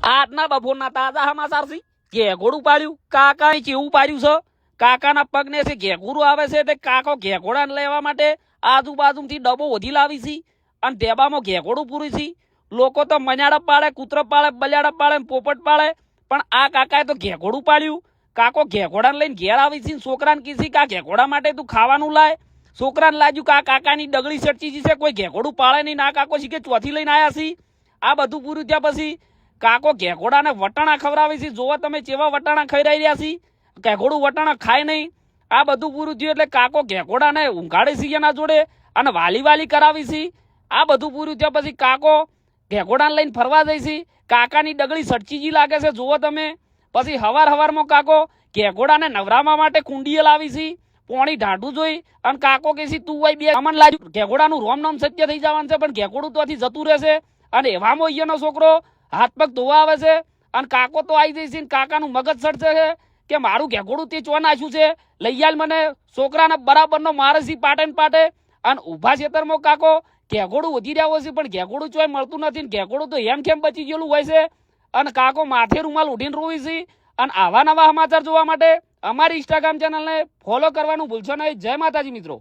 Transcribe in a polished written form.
આજના બપોરના તાજા સમાચાર છે. ઘેઘોડું પાડ્યું કાકા ચેવું પાડ્યું છે. કાકાના પગને છે ઘેઘોડું આવે છે તે કાકો ઘેઘોડાને લેવા માટે આજુબાજુથી ડબ્બો ઓધી લાવી છે અને ઢેબામાં ઘેઘોડું પૂરી છે. લોકો તો મજાડા પાડે, કૂતરો પાડે, બલિયાડા પાડે, પોપટ પાડે, પણ આ કાકાએ તો ઘેઘોડું પાડ્યું. કાકો ઘેઘોડાને લઈને ઘેર આવી છે. છોકરાને કીધી કે આ ઘેઘોડા માટે તું ખાવાનું લાય. છોકરાને લાગ્યું કે આ કાકાની ડગડી સટચી છે, કોઈ ઘેઘોડું પાડે નહીં. ના કાકો શીખે ચોથી લઈને આવ્યા છે. આ બધું પૂરું થયા પછી કાકો ઘેઘોડાને વટાણા ખવડાવે છે. જોવા તમે કેવા વટાણા ખાઈ રહ્યા છે. ઘેઘોડું વટાણા ખાય નહીં. આ બધું પૂરું થયું એટલે કાકો ઘેઘોડાને ઊંઘાડે છે એના જોડે અને વાલી કરાવી છે. આ બધું પૂરું થયા પછી કાકો ઘેઘોડાને લઈને ફરવા જાય છે. કાકાની ડગડી સટચીજી લાગે છે જોવો તમે. પછી હવારમાં કાકો ઘેઘોડાને નવરાવા માટે કુંડીએ લાવી છે. પોણી ઢાંઢું જોઈ અને કાકો કે છે તું હોય બે અમન લાગ્યું ઘેઘોડાનું રોમ નામ સત્ય થઈ જવાનું છે, પણ ઘેઘોડું તો જતું રહેશે. અને એવામાં અહીંયાનો છોકરો હાથ પગ ધોવા આવે છે અને કાકો તો આવી જાય છે. કાકાનું મગજ સડશે છે કે મારું ઘેઘોડું તે ચો નાખ્યું છે, લઈ આલ મને. છોકરાને બરાબરનો મારે છે પાટે ને પાટે. અને ઊભા ખેતરમાં કાકો ઘેઘોડું વધી રહ્યા હોય છે, પણ ઘેઘોડું ચોય મળતું નથી. ઘેઘોડું તો કેમ બચી ગયેલું હોય છે. અને કાકો માથે રૂમાલ ઉઠીને રોવી છે. અને આવા નવા સમાચાર જોવા માટે અમારી ઇન્સ્ટાગ્રામ ચેનલને ફોલો કરવાનું ભૂલશો નહીં. જય માતાજી મિત્રો.